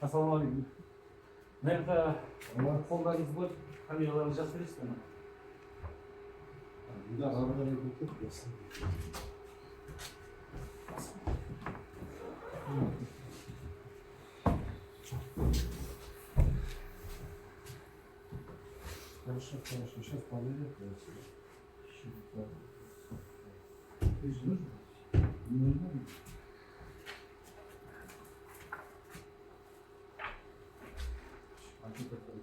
Assalomu alaykum. Bunaqa qo'ldagingiz bor, kameralarni jastirasizmi? Juda g'amlarga ketib Хорошо, сейчас поверю. Не нужно? А что такое?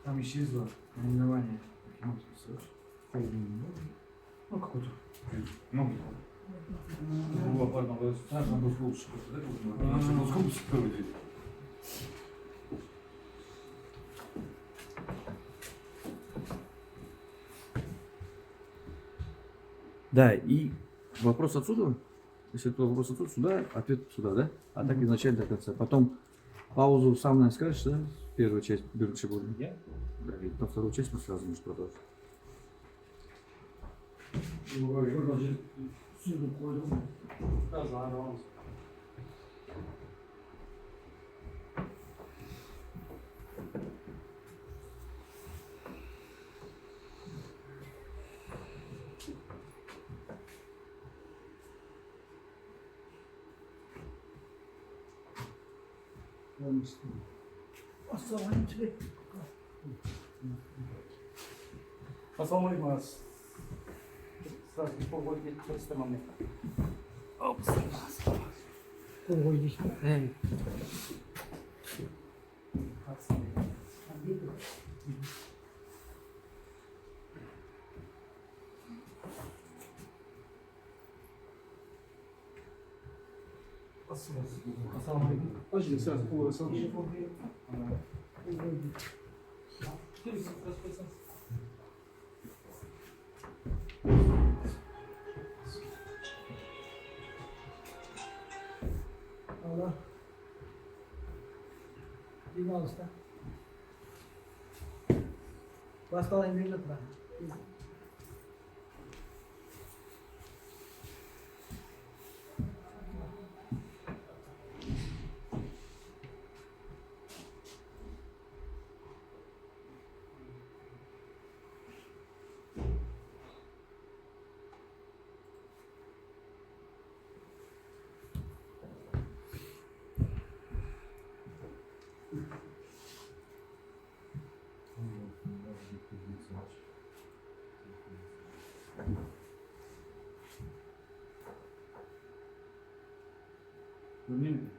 Там исчезло наименование. Ну, какой-то. Ну, пардон, страшно был лучше. Да, и вопрос отсюда. Если это вопрос отсюда, сюда, ответ сюда, да? А так изначально до конца. Потом паузу сам нам скажешь, да? Первую часть берущий буду. Я? Да, и на вторую часть мы сразу можем продолжить. Assalomu alaykum. Sразу поводите просто момент. Опс. Qo'yishmi? Assalomu alaykum. Ajli sразу qo'yasam. Allah. Limonista. Boshqalarni berib turadi. Bilmiyorum.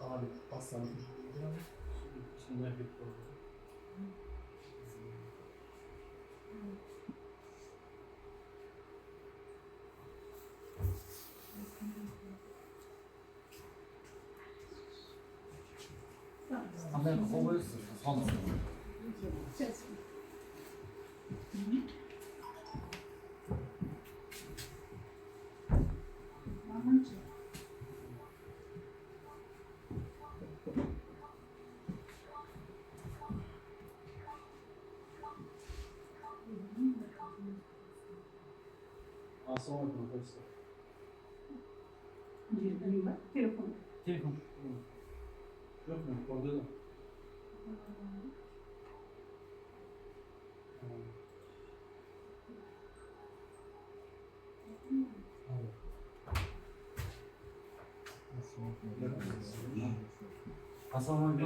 Abi bassana. Şimdi bir Amerika kovulursun. Hamsi. Assalomu alaykum professor. Telefon. Telefon. Yo'qmi? Ordada. Hasan abi bir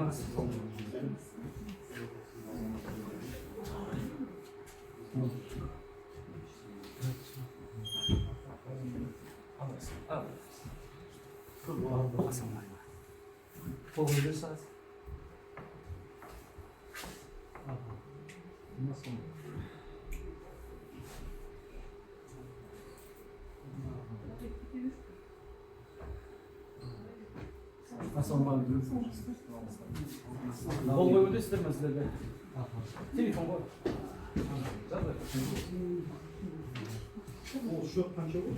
Nasıl? Hasan var diyorsun. Vallahi öyle istemez dedi. Telefon var. Zaten. O şu pençe var mı?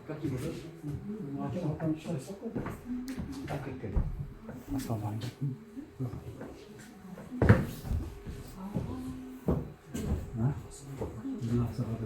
Какие уже? А там сейчас так как основание. А? Да, сразу.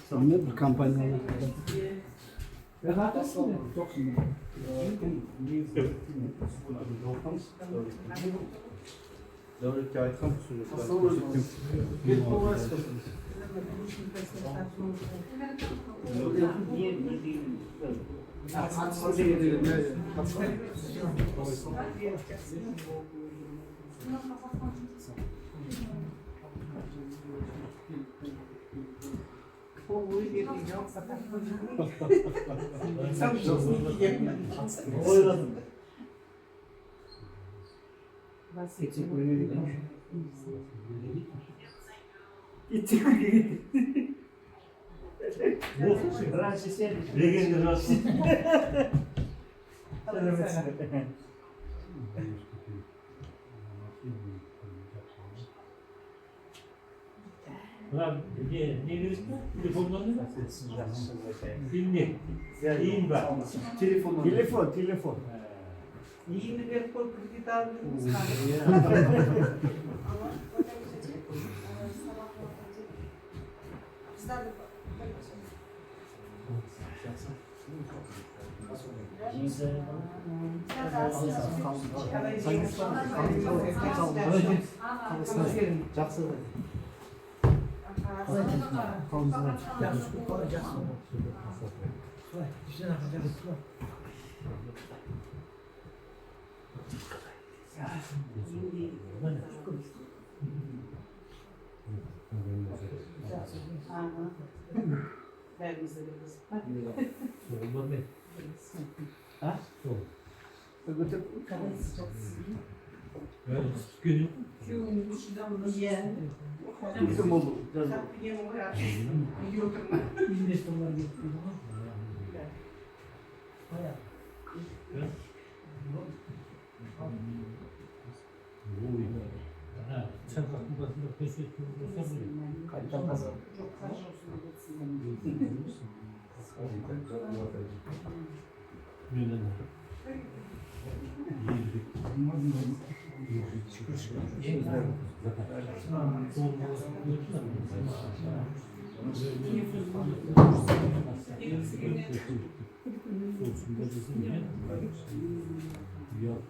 Sonra bir kampanyalar. Çok iyi. Devlet yaytan Ulan ne diyorsun? Telefonlarını da dinle. İyiyim ben. Telefon. Yeni bir kol kredit aldınız. Жақсы. Жақсы қolacaksın. Şöyle, güzel yapacaksın. Günü. Bizim oldu. İnvestörler getiriyor. Bayağı. Sen bakın basında teşekkür ederim. Kayıttan kazan.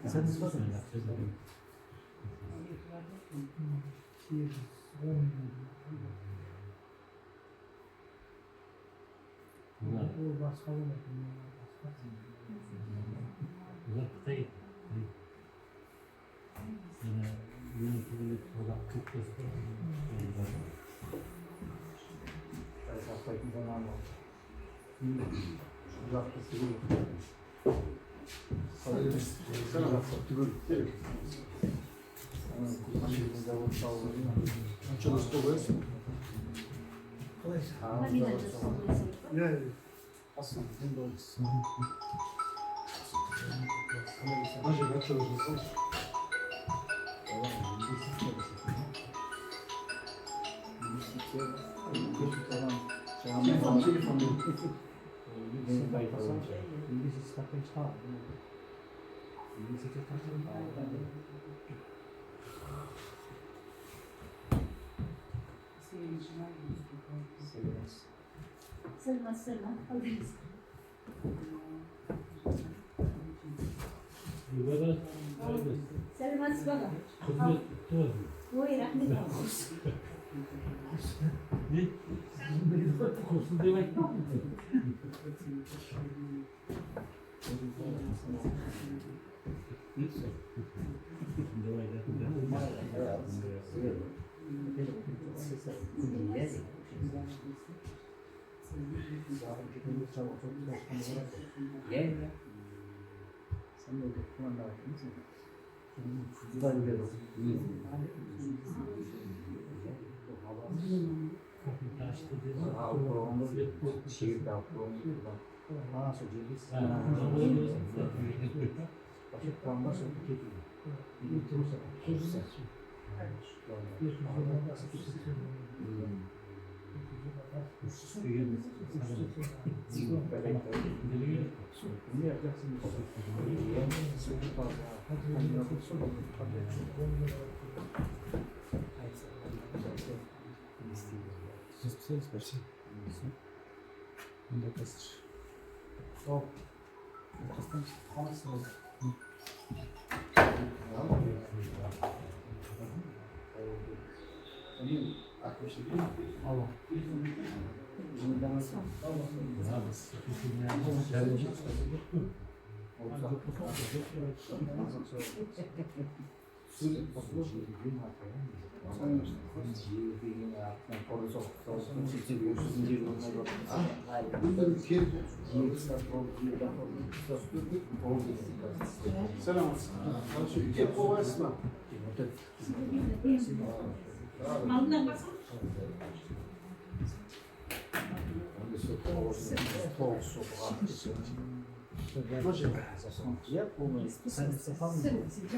Sen nasıl Bu başka bir Uzak'tayım. Yine yöneticilik olarak Kıbrıs'ta. Ne? Sırma. Alırız. Yuvarı Sırma bana. kızı tutuyor. Bu rahmet olsun. Ne? Kursun demek mi? Malına basın.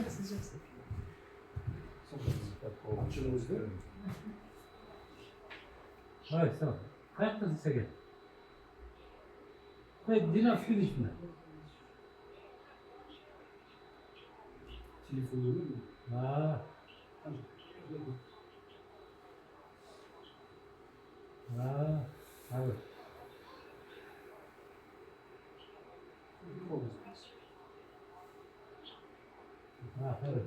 Sıcak. Hayır, tamam. Ayakta ise gel. Hayır, dinaf gün içme. Telefon olur mu? Ha. Ha. Evet. Ha, evet.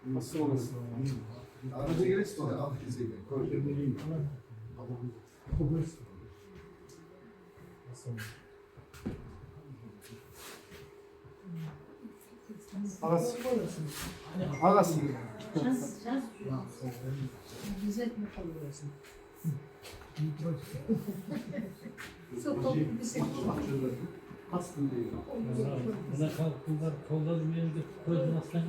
Nasıl olmasın? Aracı gelirsin oraya. Al kesinlikle. Arası. Arası. Şans. Güzel mi kalıyorsun? Sokak bir şey. Hastım değil. Buna kalktılar, kolları bir yerinde koydun aslan.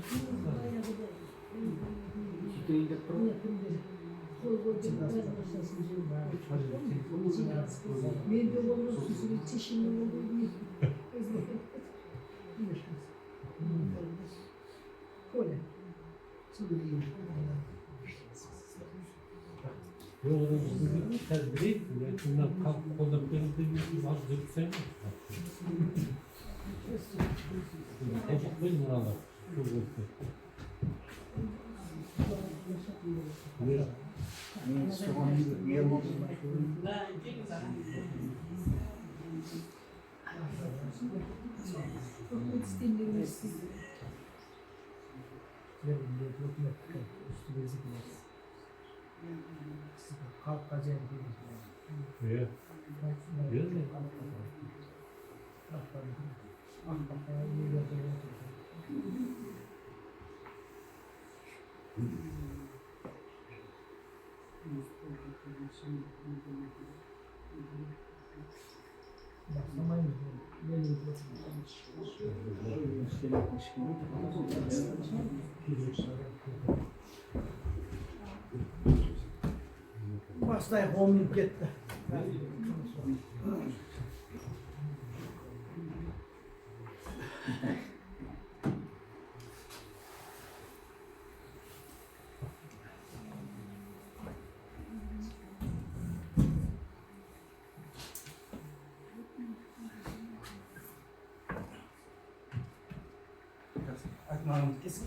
Ben de onun susunu çişini olur diye. Коля. Söyleyeyim. Yoğurduğumuz tedbiri, şundan kalk kolda belirlediğimiz az döksen mi? Topuk değil buralar. Çok öptü. Kalk acayip bir Evet. Değil mi? Başlamayın. Başlayıp 10 minut gitti. Aytmağımız kesin.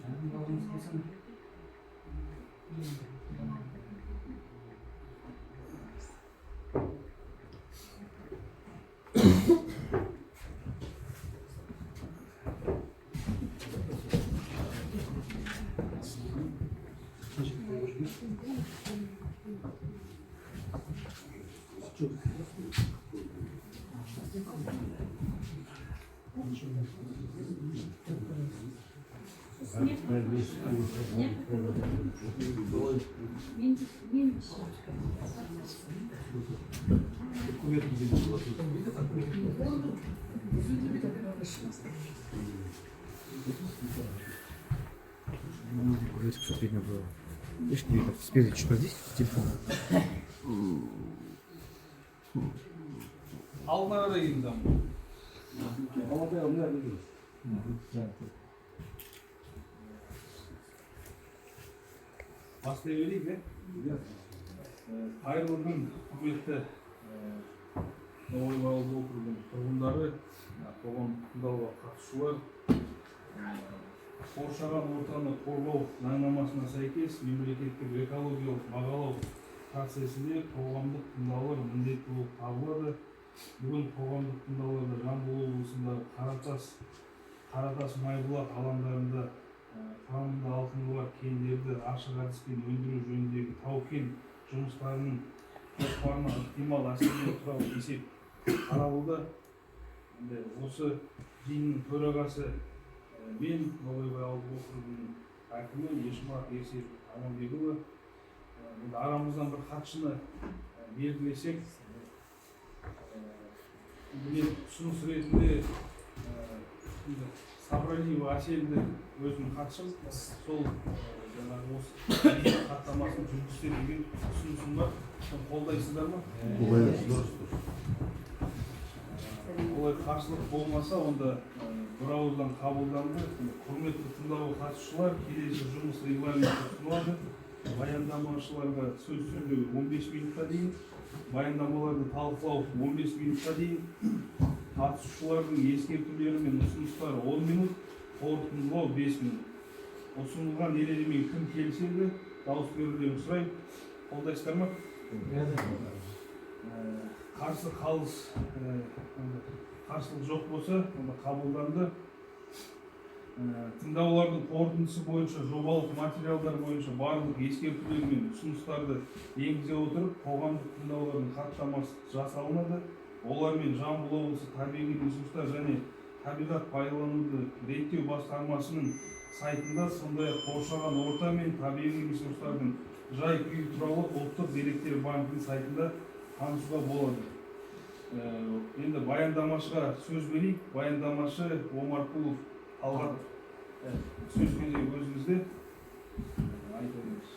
Aytmağımız kesin. Говорит, чтобы видно было. Видишь, видно, спереди чуть здесь телефон. Алдына да келдім. Бастай берейік, қайырлы күн, құрметті Новый ауылдық округінің тұрғындары, қоғам тыңдауға қатысушылар. Қоршаған ортаны қорғау заңнамасына сәйкес мемлекеттік экологиялық бағалау процесінде қоғамдық тыңдаулар міндетті болып табылады. Бүгін қоғамдық тыңдауларда Жамбыл облысындағы Қаратас Майбұлақ алаңдарында құрамында алтыны бар кендерді ашық әдіспен өндіру жөніндегі тау-кен жұмыстарының жоспарына ықтимал әсерлер туралы есеп қаралуда. Осы жиынның төрағасы мен Ноғайбай ауылдық округінің әкімі Ешмұхамед Ерсейіт Аманбекұлы. Арамыздан бір хатшыны белгілесек, мен ұсыныс ретінде Сабралиева Әселді өзінің хатшым, сол жаңағы осы хаттамасын жүргізсе деген ұсынысым бар. Қолдайсыздар ма? Олай қарсылық болмаса, онда бір ауыздан қабылданды. Құрметті тыңдауға қатысушылар, келесі жұмыс регламенті ұсынылады. Баяндамашыларға сөз сөйлеу 15 минутқа дейін, баяндамаларды талқылау 15 минутқа дейін, қатысушылардың ескертулері мен ұсыныстары 10 минут, қорытындылау 5 минут. Ұсынылған ережемен кім келіседі, дауыс берулерін сұраймын. Қолдайсыздар ма? Қарсы қалыс қарсылық жоқ болса, онда қабылданды. Тыңдаулардың қорытындысы бойынша, жобалық материалдар бойынша барлық ескертулер мен ұсыныстарды енгізе отырып, қоғамдық тыңдаулардың хаттамасы жасалынады. Олармен Жамбыл облысы табиғи ресурстар және табиғат пайдалануды реттеу басқармасының сайтында, сондай-ақ қоршаған орта мен табиғи ресурстардың жай-күйі туралы ұлттық деректер банкінің сайтында танысуға болады. Енді баяндамашыға сөз берейік. Баяндамашы Омарқұлов Талғат, сөз кезегі өзіңізде. Айта беріңіз.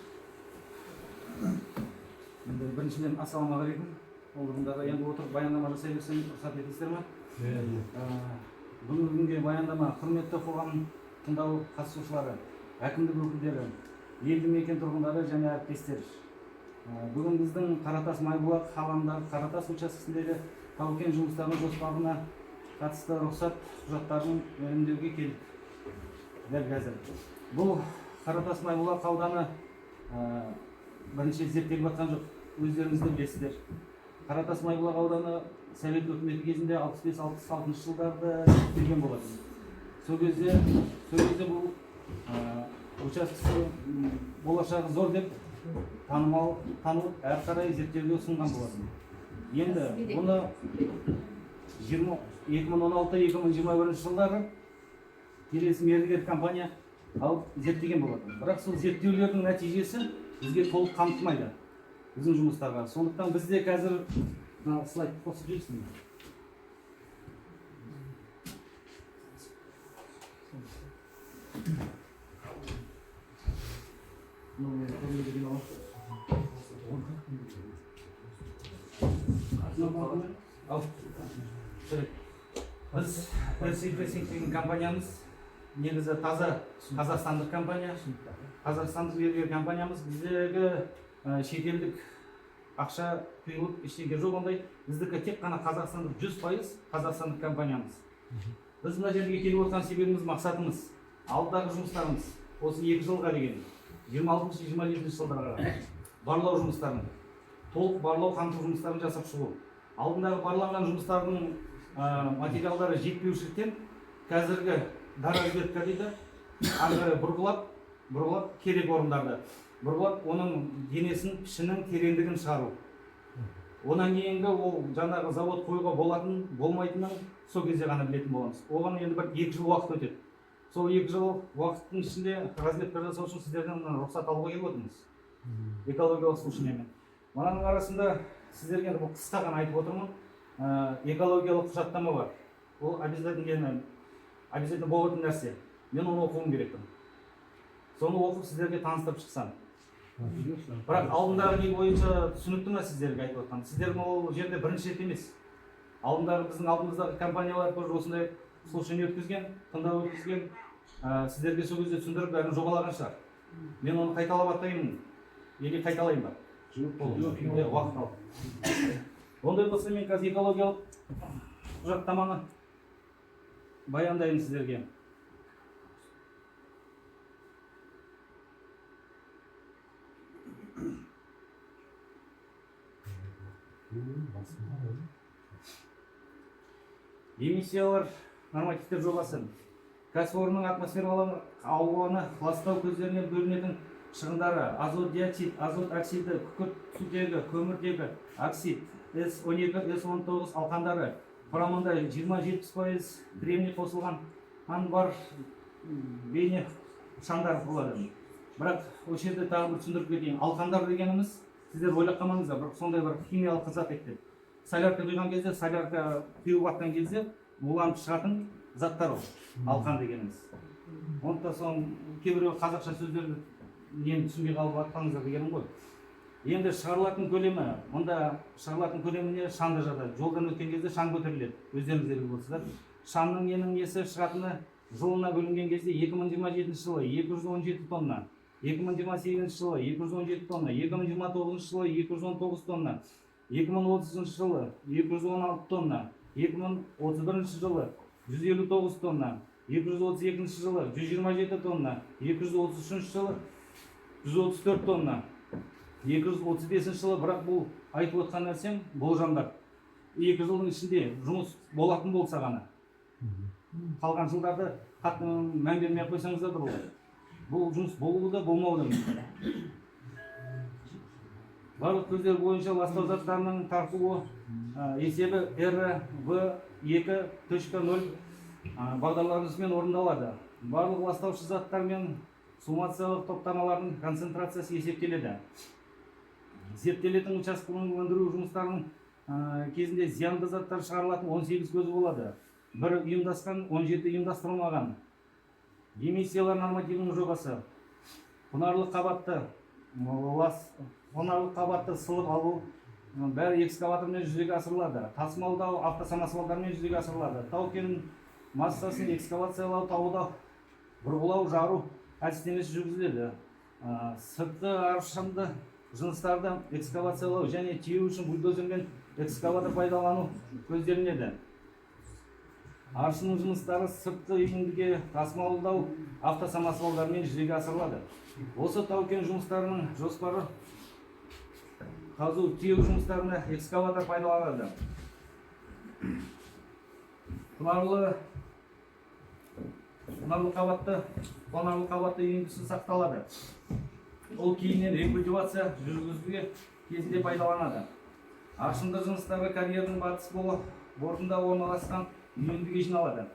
Біріншіден ассалаумағалейкум. Олығындағы енді отырып баяндама жасай берсем рұқсат етесіздер ме? Бүгінгі күнге баяндама құрметті қоғам тыңдау қатысушылары, әкімдік өкілдері, елді мекен тұрғындары және әріптестер. Бүгін біздің Қаратас Майбұлақ алаңындағы Қаратас учаскесіндегі тау-кен жұмыстарының жоспарына қатысты рұқсат құжаттарын өңдеуге келдік. Дәл қазір. Бұл Қаратас Майбұлақ ауданы бірінші зерттеліп жатқан жоқ. Өздеріңіз де білесіздер. Қаратас Майбұлақ ауданы Совет өкіметі кезінде 65-66 жылдарда зерттелген болады. Сол кезде бұл учаскесі болашағы зор деп танылып, әр қарай зерттеуге ұсынған болатын. Енді бұны 2016-2021 жылдары келесі мердігер компания алып зерттеген болатын. Бірақ сол зерттеулердің нәтижесі бізге толық қамтымайды біздің жұмыстарға. Сондықтан бізде қазір слайд қосып жүрсің. Біз Ресейдесинг деген компаниямыз негізі таза қазақстандық компания, қазақстандық мердігер компаниямыз. Біздегі шетелдік ақша құйылып ештеңе жоқ, ондай. Біздікі тек қана қазақстандық, 100% қазақстандық компаниямыз. Біз мына жерге келіп отырған себебіміз, мақсатымыз, алдағы жұмыстарымыз осы 2 жылға деген 26-27 жылдарға барлау жұмыстарын, толық барлау қамту жұмыстарын жасап шығу. Алдындағы барланған жұмыстардың материалдары жетпеушіліктен қазіргі дара разведка дейді, ары бұрғылап керек орындарды бұрғылап, оның денесін, пішінің тереңдігін шығару. Онан кейінгі ол жаңағы завод қоюға болмайтынын сол кезде ғана білетін боламыз. Оған енді бір 2 жыл уақыт өтеді. Сол 2 жыл уақыттың ішінде разведка жасау үшін сіздерден рұқсат алуға келіп отырмыз. Экологиялық слушаниемен. Мұның арасында сіздерге қысқа ғана айтып отырмын. Экологиялық құжаттама бар. Ол обязательно болатын нәрсе. Мен оны оқуым керекпін. Соны оқып сіздерге таныстырып шықсам. Бірақ алдындағы не бойынша түсінікті ме сіздерге айтып отқан? Сіздер ол жерде бірінші рет емес. Алдындағы біздің алдымыздағы компаниялар тоже осындай слушание өткізген, тыңдау өткізген, сіздерге сол кезде түсіндіріп бәрін жобалаған шығар. Мен оны қайталап атаймын. Или қайталайын ба? Уақыт алып. Ондай болса мен қазір экологиялық құжаттаманы баяндайын сіздерге. Эмиссиялар нормативтер жобасы. Кәсіпорынның атмосфералық ауаны ластау көздерінен бөлінетін шығындары азот диоксид, азот оксиді, күкірт сутегі, көміртегі, оксид, С12, С19 алқандары құрамында 20-70% кремний қосылған бар бейне шаңдар болады. Бірақ осы жерде тағы бір түсіндіріп кетейін. Алқандар дегеніміз сіздер ойлап қалмаңыздар, бірақ сондай бір химиялық зат екен. Солярка құйған кезде, солярка құйып жатқан кезде буланып шығатын заттар ол, алқан дегеніміз. Онда соң кейбіреу қазақша сөздерді нені түсінбей қалып жатқаныңыздар дегенім ғой. Енді шығарылатын көлемі, онда шығарылатын көлеміне шаңды жатады. Жолдан өткен кезде шаң көтеріледі, өздеріңіздер болсыздар. Шаңның несі шығатыны жылына бөлінген кезде 2027 жылы 217 тонна, 2028 жылы 217 тонна, 2029 жылы 219 тонна, 2030 жылы 216 тонна, 2031 жылы 159 тонна, 232 жылы 127 тонна, 233 жылы 134 тонна, 235 жылы, бірақ бұл айтып отқан нәрсем болжамдар. 2 жылдың ішінде жұмыс болатын болса ғана. Қалған жылдарды қатты мән бермей қойсаңыздар да болады. Бұл жұмыс болуы да болмауы да мүмкін. Барлық көздер бойынша ластау заттарының тартылуы есебі RV2.0 бағдарламасымен орындалады. Барлық ластаушы заттар мен суммациялық топтамалардың концентрациясы есептеледі. Зерттелетін учаскелік өндіру жұмыстарының кезінде зиянды заттар шығарылатын 18 көзі болады. Бір ұйымдасқан, 17 ұйымдастырылмаған. Эмиссиялар нормативінің жобасы. Құнарлы қабатты сылып алу бәрі экскаватормен жүзеге асырылады. Тасымалдау автосамосвалдармен жүзеге асырылады. Тау-кен массасын экскавациялау, тауда бұрғылау, жару әдістемесі жүргізіледі. Сыртқы аршамды жыныстарды экскавациялау және тиеу үшін бульдозер мен экскаватор пайдалану көзделінеді. Аршының жұмыстары сыртқы еңбекке тасымалдау автосамосвалдармен жүзеге асырылады. Осы тау-кен жұмыстарының жоспары қазу, тиеу жұмыстарына экскаватор пайдаланады. Құнарлы қабатты үйіндісі сақталады. Ол кейіннен рекультивация жүргізуге кезінде пайдаланады. Аршынды жыныстары карьердің батыс бортында орналасқан үйіндіге жиналады.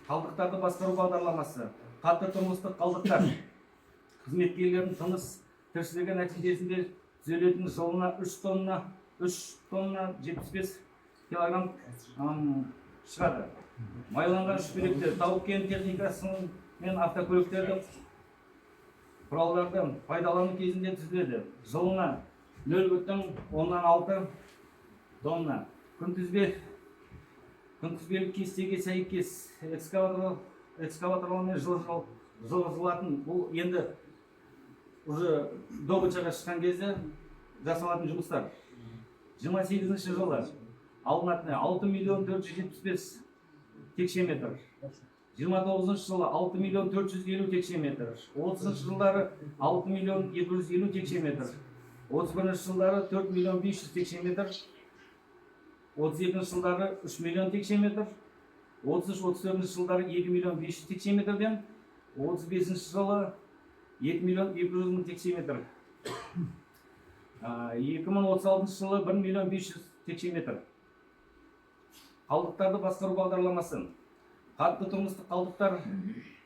Қалдықтарды басқару бағдарламасы. Қатты тұрмыстық қалдықтар қызметкерлердің тыныс тіршілігі нәтижесінде түзелетін жылына 3 тонна 75 килограмм шығады. Майланған шүберектер, тау-кен техникасы мен автокөліктерді құралдарды пайдалану кезінде түзіледі. Жылына 0,6 тонна. Күнтізбелік кестеге сәйкес экскаваторлармен жылжылатын, бұл енді уже добычаға шыққан кезде жасалатын жұмыстар. 28-ші жылы алынатын 6 миллион 475 текше метр. 29-ші жылы 6 миллион 450 текше метр. 30-ші жылдары 6 миллион 250 текше метр. 31-ші жылдары 4 миллион 500 текше метр. 32-ші жылдары 3 миллион текше метр. 33-34-ші жылдары 2 миллион 500 текше метрден 35-ші жылы 2 миллион 200 мың текше метр. 2036 жылы 1 миллион 500 текше метр. Қалдықтарды басқару бағдарламасы. Қатты тұрмыстық қалдықтар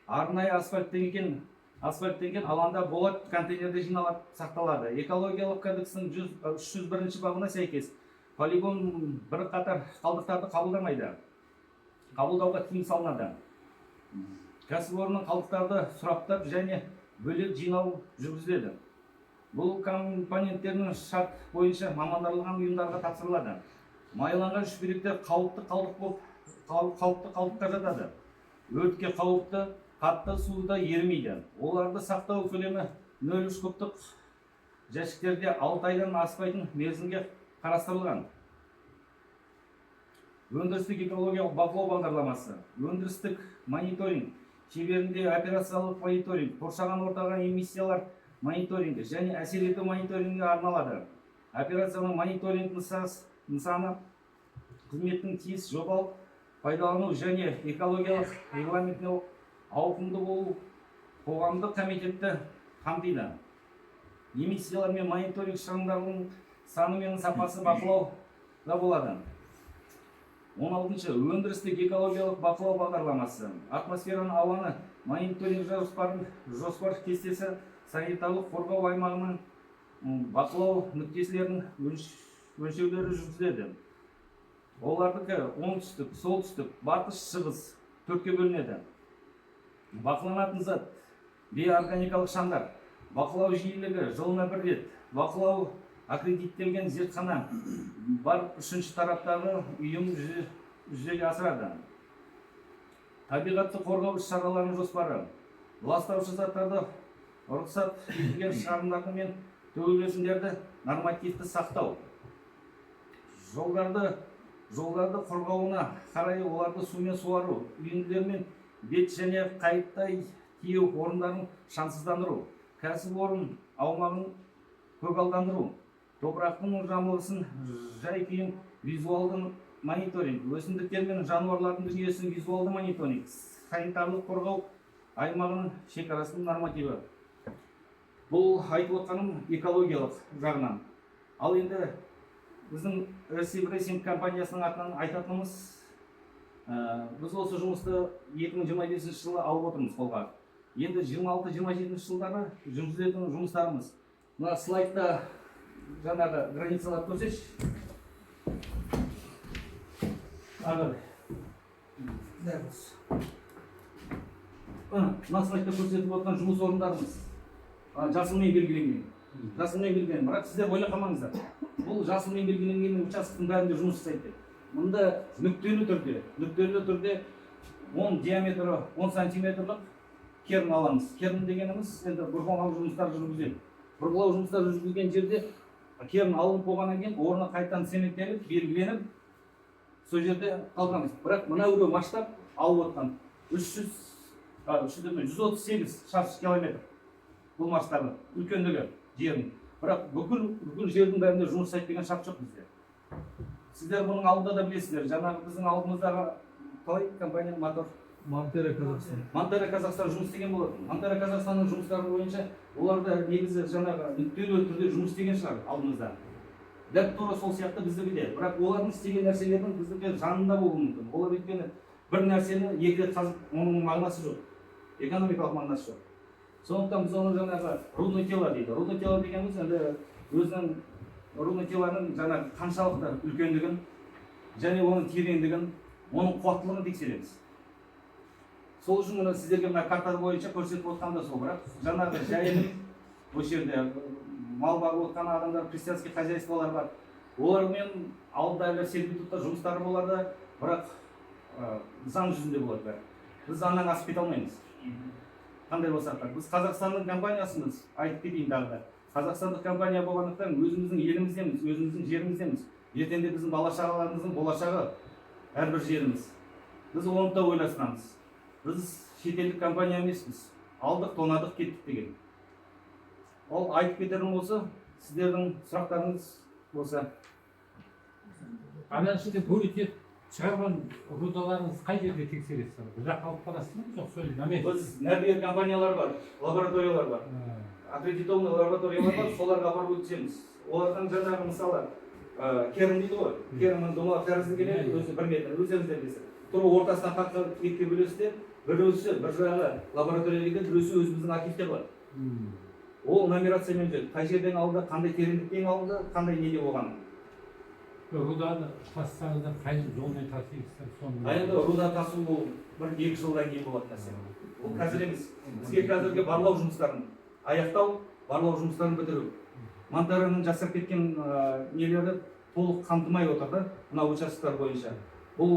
арнайы асфальттенген алаңда болат контейнерде жиналып сақталады. Экологиялық кодекстің 301 бабына сәйкес полигон бір қатар қалдықтарды қабылдамайды. Қабылдауға тыйым салынады. Кәсіпорынның қалдықтарды сұраптап және бөлек жинау жүргізіледі. Бұл компоненттердің шарт бойынша мамандырылған ұйымдарға тапсырылады. Майланған шүберектер қауіпті қалдықтар жатады. Өртке қауіпті қатты суда ерімейді. Оларды сақтау көлемі 0,3 кубтық жәшіктерде 6 айдан аспайтын мерзімге қарастырылған. Өндірістік экологиялық бақылау бағдарламасы. Өндірістік мониторинг шеберінде операциялық мониторинг, қоршаған ортаға эмиссиялар мониторингі және әсер ету мониторингі арналады. Операцияның мониторинг нысаны қызметтің тиіс жобалық пайдалану және экологиялық регламентіне ауқымды болу қоғамдық комитетті қамтиды. Эмиссиялар мен мониторинг шығындарының саны мен сапасы бақылауда болады. 16-шы өндірістік экологиялық бақылау бағдарламасы. Атмосфераны ауаны мониторинг жоспар кестесі санитарлық қорғау аймағының бақылау нүктелерінің өлшеулері жүргізіледі. Олардікі оңтүстік, солтүстік, батыс, шығыс төртке бөлінеді. Бақыланатын зат, бейорганикалық шамдар, бақылау жиілігі жылына 1 рет, бақылау аккредиттелген зертхана бар 3-ші тараптағы ұйым жүзеге асырады. Табиғатты қорғау іс-шараларының жоспары, ластаушы заттарды рұқсат етілген шығарындарды мен төгілесіндерді нормативті сақтау. Жолдарды қорғауына қарай оларды сумен суару, үйінділер мен бет және қайықтай тиеу орындарын шансыздандыру, кәсіпорын аумағын көгалдандыру, топырақтың жамылғысын жай-күйін визуалды мониторинг, өсімдіктер мен жануарлардың дүниесін визуалды мониторинг, санитарлық қорғау аймағының шекарасының нормативі. Бұл айтып отқаным экологиялық жағынан. Ал енді біздің Ресейбрейсинг компаниясының атынан айтатынымыз, біз осы жұмысты 2025 жылы алып отырмыз қолға. Енді 26-27 жылдары жүргізілетін жұмыстарымыз. Мына слайдта жаңағы границалар көрсетші. Мына слайдта көрсетіп отқан жұмыс орындарымыз жасылмен белгіленген. жасылмен белгіленген. Бірақ сіздер ойлап қалмаңыздар. Бұл жасылмен белгіленген учаскенің бәрінде жұмыс жасайды деп. Мұнда нүктелі түрде 10 диаметрі 10 сантиметрлік керн аламыз. Керн дегеніміз енді бұрғылау жұмыстары жүргізеді. Бұрғылау жұмыстары жүргізілген жерде керн алынып болғаннан кейін орны қайтадан цементтеліп, белгіленіп, сол жерде қалдырамыз. Бірақ мына біреу масштаб алып отқан 138 шаршы километр. Бұл масштабы үлкендігі жердің. Бірақ бүкіл жердің бәрінде жұмыс жасайды деген шарт жоқ бізде. Сіздер бұның алдында да білесіздер. Жаңағы біздің алдымыздағы қалай компания мотор Монтера Казахстан. Монтера Казахстан жұмыс істеген болады. Монтера Казахстанның жұмыстары бойынша оларда негізі жаңағы нүктелі түрде жұмыс істеген шығар алдымызда. Дәп тура сол сияқты біздікі де. Бірақ олардың істеген нәрселердің біздікі жанында болуы мүмкін. Олар өйткені бір нәрсені екі рет қазып, оның мағынасы жоқ. Экономикалық мағынасы жоқ. Сондықтан біз оны жаңағы рудный тело дейді. Рудный тело дегеніміз енді өзінің рудный телоның жаңағы қаншалықты үлкендігін және оның тереңдігін, оның қуаттылығын тексереміз. Сол үшін мына сіздерге мына карта бойынша көрсетіп отқан да сол. Бірақ жаңағы жайылым осы жерде мал бағып отқан адамдар, крестьянский хозяйстволар бар. Олармен алда сервитутта жұмыстары болады, бірақ заң жүзінде болады бәрі. Біз заңнан асып кете алмаймыз. Қандай болсақ та. Біз Қазақстанның компаниясымыз, айтып кетейін тағы да. Қазақстандық компания болғандықтан өзіміздің еліміздеміз, өзіміздің жеріміздеміз. Ертеңде біздің бала-шағаларымыздың болашағы әрбір жеріміз. Біз оны да ойластырамыз. Біз шетелдік компания емеспіз. Алдық, тонадық, кеттік деген. Ол айтып кетерім болса, сіздердің сұрақтарыңыз болса. Анан ішінде бөлек шығарған рудаларыңыз қай жерде тексересіздер? Бұл жаққа алып барасыз ба? Жоқ, сөйлейін. Біз нәрдігер компаниялар бар, лабораториялар бар. Аккредитованный лабораториялар бар, соларға апарып өткіземіз. Олардан жаңағы мысалы керн дейді ғой. Керннің домалақ тәрізді келеді, өзі 1 метр, өздеріңіздер білесіздер. Тұры ортасынан қаққа екке бөлесіздер, біреусі бір жағы лаборатория екен, біреусі өзіміздің архивтер бар. Ол нумерациямен жүреді. Қай жерден алды, қандай тереңдіктен алды, қандай неде болған. Руданы тассаңыздар қай жолмен тасисыздар соны. Енді руда тасу бұл 1-2 жылдан кейін болатын нәрсе. Ол қазір емес. Бізге қазіргі барлау жұмыстарын аяқтау, барлау жұмыстарын бітіру. Монтараның жасап кеткен нелері толық қамтымай отырды мына участоктар бойынша. Бұл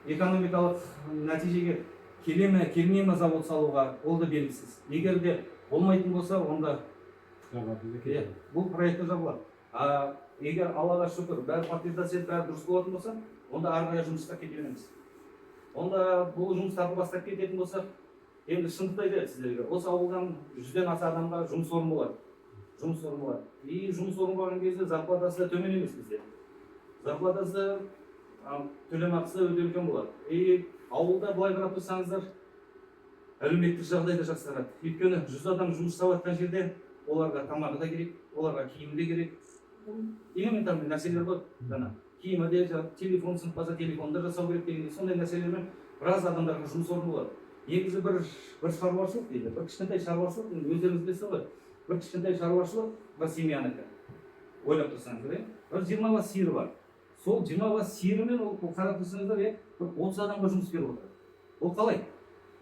экономикалық нәтижеге келе ме, келмей ме завод салуға, ол да белгісіз. Егер де болмайтын болса, онда бұл проекті жабылады. Егер Аллаға шүкір, бәрі подтверждация, бәрі дұрыс болатын болса, онда ары қарай жұмысқа кете береміз. Онда бұл жұмыстарды бастап кететін болса, енді шындықты айтайық сіздерге. Осы ауылдан 100-ден аса адамға жұмыс орны болады. Жұмыс орны болады. И жұмыс орны болған кезде зарплатасы да төмен емес бізде. Зарплатасы төлемақысы өте үлкен болады. И ауылда былай қарап тұрсаңыздар, әлеуметтік жағдайды жақсарады. Өйткені 100 адам жұмыс жасап жатқан жерде оларға тамағы да керек, оларға киімі де керек. Элементарный нәрселер бар. Киімі де, телефон сынып телефонды жасау керек дегенде, сондай нәрселермен біраз адамдарға жұмыс орны болады. Негізі бір шаруашылық дейді, бір кішкентай шаруашылық, өздеріңіз білесіз ғой. Бір кішкентай шаруашылық, бір семьянікі. Ойлап тұрсаңыздар, бір 20 бас сиыры бар. Сол 20 бас сиырымен ол қарап тұрсаңыздар, бір 30 адамға жұмыс беріп отыр. Ол қалай?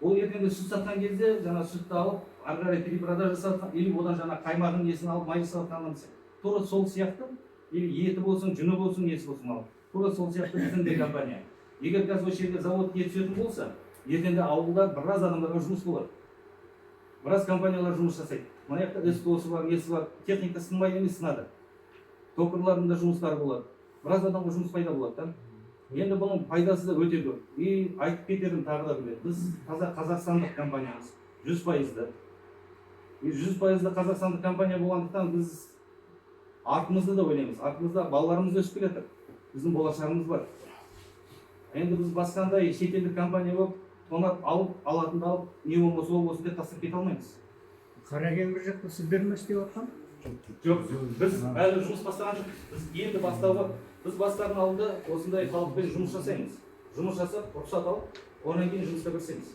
Ол ертеңде сүт сатқан кезде, жаңа сүтті алып, ары қарай перепродажа жасатқан, или одан жаңа қаймағын несін алып, май жасатқаннан тура сол сияқты, или еті болсын, жүні болсын, несі болсын алып. Тура сол сияқты біздің де компания. Егер қазір осы жерде завод түсетін болса, ертеңде ауылда біраз адамдарға жұмыс болады. Біраз компаниялар жұмыс жасайды. Мына жақта СТО-сы бар, несі бар, техника сынбайды емес, сынады. Токарлардың да жұмыстары болады. Біраз адамға жұмыс пайда болады. Енді бұның пайдасы да өте көп. И айтып кетерім тағы да біледі. Біз қазақстандық компаниямыз, 100%. 100% қазақстандық компания болғандықтан біз артымызды да ойлаймыз. Артымызда балаларымыз өсіп келеді. Біздің болашағымыз бар. Енді біз басқандай шетелдік компания болып, тонап алып, алатынды алып, не болмаса ол болсын деп тастап кете алмаймыз. Қаракембір жақта сіздер ме істеп жатқан? Жоқ, біз әлі жұмыс бастаған жоқ. Біз енді бастауға, біз бастардың алдында осындай халықпен жұмыс жасаймыз. Жұмыс жасап, рұқсат алып, одан кейін жұмысқа кірісеміз.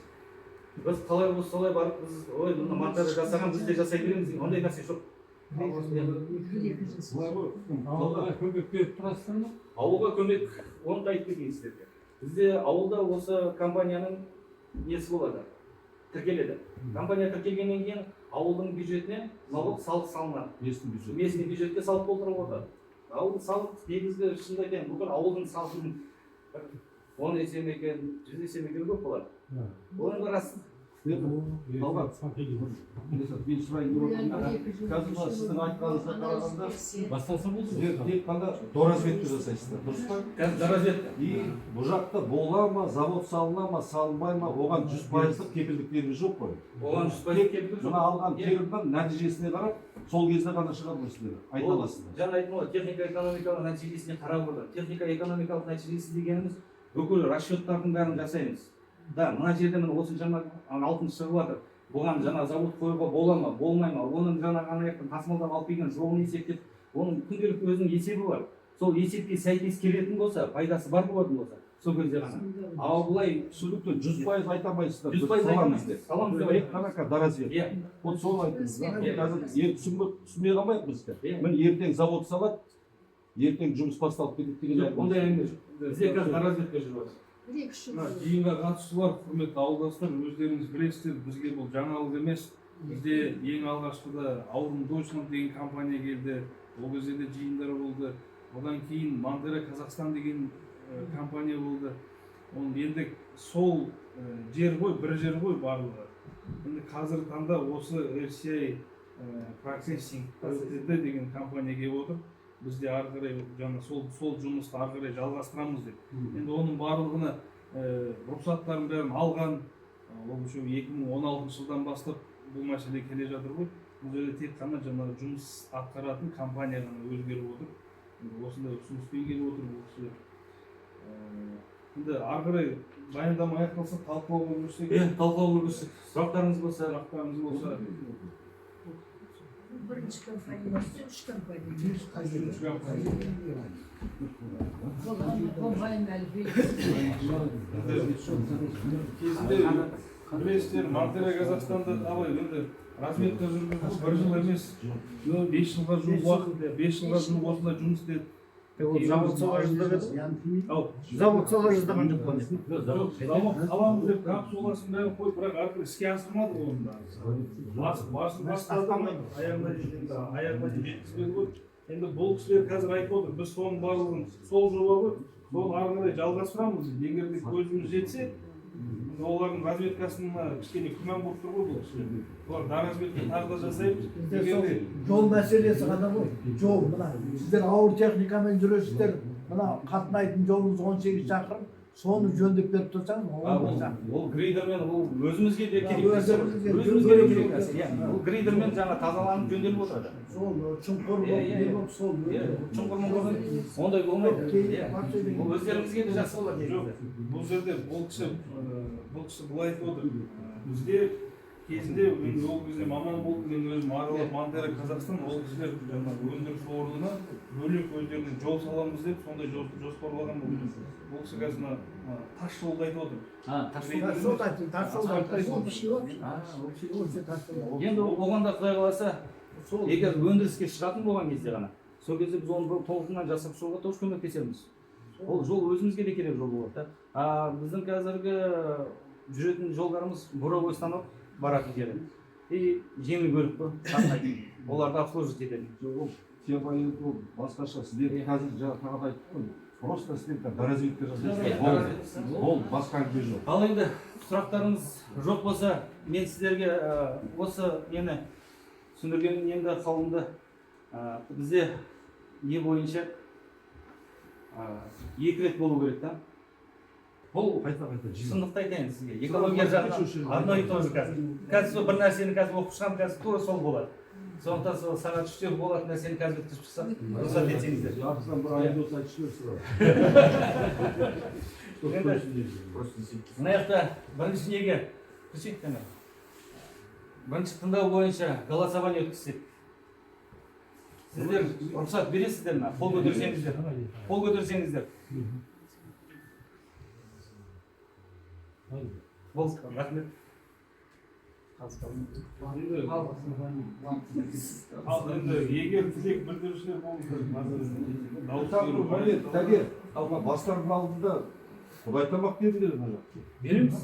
Біз қалай болса солай барып, біз ой, мұны монтаж жасаған, біз де жасай береміз. Ондай нәрсе жоқ. Ауылға көмек беріп тұрасыздар ма? Ауылға көмек, оны да айтып кетейін сіздерге. Бізде ауылда осы компанияның несі болады. тіркеледі. Компания тіркелгеннен кейін ауылдың бюджетіне налог салық салынады. Местный бюджетке салық толтырып отырады. Ауыл салық негізгі шынында екен бүкіл ауылдың салығын 10 есе ме екен, 100 есе ме екен көп болады. Оның рас. Талғат, мен сұрайын деп отырмын. Қазір сіздің айтқаныңызға қарағанда Басталса болды. сіздер тек қана доразведка жасайсыздар, дұрыс па? Қазір доразведка. И бұл жақта бола ма, завод салына ма, салынбай ма, оған 100%-лық кепілдіктеріңіз жоқ қой. Оған 100% кепілдік Мына алған терімнің нәтижесіне қарап, сол кезде ғана шығады сіздер, айта аласыздар. Жаңа айттым ғой, техника-экономикалық нәтижесіне қарап отыр. Техника-экономикалық нәтижесі дегеніміз бүкіл расчеттардың бәрін жасаймыз. Да, мына жерде міне осыншама алтын шығып жатыр. Бұған жаңа завод қоюға бола ма, болмай ма? Оның жаңа ана жақтан тасымалдап алып келген жолын есептеп, оның күнделікті өзінің есебі бар. Сол есепке сәйкес келетін болса, пайдасы бар болатын болса, сол кезде ғана. Ал былай Түсінікті 100% айта алмайсыздар. 100% айтамыз. Саламыз деп тек қана доразведка. Иә. Вот сол айтыңыз. Қазір түсінбей қалмайық біз. Иә. Міне ертең завод салады, ертең жұмыс басталып кетеді деген. Ондай әңгіме жоқ. Бізде қазір доразведка жүріп жатыр. Мына жиынға қатысушылар, құрметті ауылдастар, өздеріңіз білесіздер, бізге бұл жаңалық емес. Бізде ең алғашқыда Аурум Дойчланд деген компания келді, ол кезде де жиындар болды. Одан кейін Мандера Қазақстан деген компания болды. Енді сол жер ғой, бір жер ғой барлығы. Енді қазіргі таңда осы RCI Processing деген компания келіп отыр. Бізде ары қарай жаңа сол жұмысты ары қарай жалғастырамыз деп. Енді оның барлығына рұқсаттарын бәрін алған. Ол үшін 2016 жылдан бастап бұл мәселе келе жатыр ғой. Бұл жерде тек қана жаңа жұмыс атқаратын компания ғана өзгеріп отыр. Осындай ұсыныспен келіп отыр бұл кісілер. Енді ары қарай баяндама аяқталса талқылауға көшсек. Иә, талқылауға көшсек. Сұрақтарыңыз болса. Бірінші компания, үш компания. Компания Кезінде білесіздер, Мандера Қазақстанда абай енді разведка жүргізді, бір жыл емес, 5 жылға жуық уақыт, 5 жылға жуық осында жұмыс істеді. Завод соға жүздеген. Завод соға жүздеген жоқ қой. Завод қаламыз деп капсуласын бәрін қойып, бірақ әркім іске асырмады онда. Аяғына жеткізбеді ғой. Енді бұл кісілер қазір айтып отыр, біз соның барлығын сол жоба ғой, соны ары қарай жалғастырамыз. Егер де көзіміз жетсе, олардың разведкасына кішкене күмән болып тұр ғой бұл кісілер. Олар доразведка тағы да жасайды. Жол мәселесі ғана ғой. Жол мына сіздер ауыр техникамен жүресіздер. Мына қатынайтын жолыңыз 18 шақырым. Соны жөндеп беріп тұрсаңыз, ол грейдермен ол өзімізге де керек. Өзімізге де керек нәрсе. Иә, ол грейдермен жаңа тазаланып жөнделіп отырады. сол шұңқыр болып, сол Шұңқырмен болған ондай болмайды. Ол өздеріңізге де жақсы болады. Бұл жерде бұл кісі былай айтып отыр. Бізде кезінде ол кезде маман болды, мен өзім аралап Мандера Қазақстан, ол кісілер өндіріс орнына бөлек өздеріне жол саламыз деп сондай жоспарлаған болды. Бұл кісі қазір тас жолды айтып отыр. Енді оған да Құдай қаласа, егер өндіріске шығатын болған кезде ғана, сол кезде біз оны толығынан жасап шығуға тоже көмектесеміз. Ол жол өзімізге де керек жол болады. Біздің қазіргі жүретін жолдарымыз буровой станок баратын жері. И жеңіл көлік қой, оларды обслуживать етеді. Ол тема енді басқаша. Сіздер қазір жаңағы айттық қой. Просто сіздер доразведка жасайсыздар. Ол басқа әңгіме жоқ. Ал енді сұрақтарыңыз жоқ болса, мен сіздерге осы нені түсіндірген енді қауымды бізде не бойынша 2 рет болу керек та. Бұл шындықты айтайын сізге. Экология жағынан арнайы тоже қазір. Қазір бір нәрсені қазір оқып шығамын, қазір тура сол болады. Сондықтан сол сағат 3-те болатын нәрсені қазір өткізіп шықсақ, рұқсат етсеңіздер. Жақсыдан бір айдос айтып Мына жақта бірінші неге бірінші тыңдау бойынша голосование өткізсек. Сіздер рұқсат бересіздер ме? Қол көтерсеңіздер. Қол көтерсеңіздер. Болды, рахмет. Ал енді егер тілек білдірушілер болса, бастардың алдында Құдай тамақ беріңдер мына. Береміз.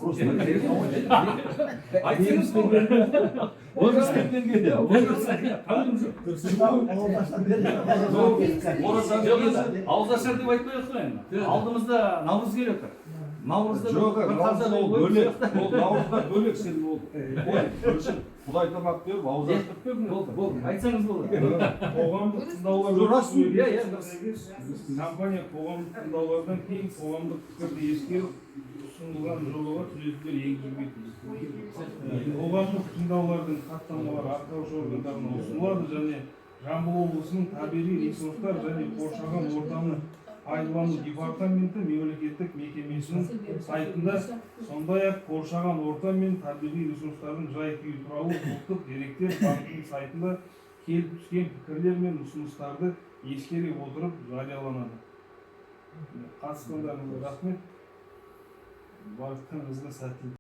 Айтыңыз Ауыз ашар деп айтпай ақ қояйын. Алдымызда наурыз келіп отыр. Наурызда жоқ, бір таза ол болып бөлек. Ол наурызда бөлек сен ол. Бөлшін Құдай тамақ беріп, ауыз аштырып беріңдер. болды. Айтсаңыз болады. Қоғамдық тыңдаулар Рас, компания қоғамдық тыңдаулардан кейін қоғамдық пікірді ескеріп ұсынылған жобаға түзетулер енгізуге тиіс. Қоғамдық тыңдаулардың хаттамалары атқарушы органдарына ұсынылады және Жамбыл облысының табиғи ресурстар және қоршаған ортаны пайдалану департаменті мемлекеттік мекемесінің сайтында, сондай-ақ қоршаған орта мен табиғи ресурстардың жай-күйі туралы ұлттық деректер банкінің сайтында келіп түскен пікірлер мен ұсыныстарды ескере отырып жарияланады. Қатысқандарыңызға рахмет. Барлықтарыңызға сәттілік.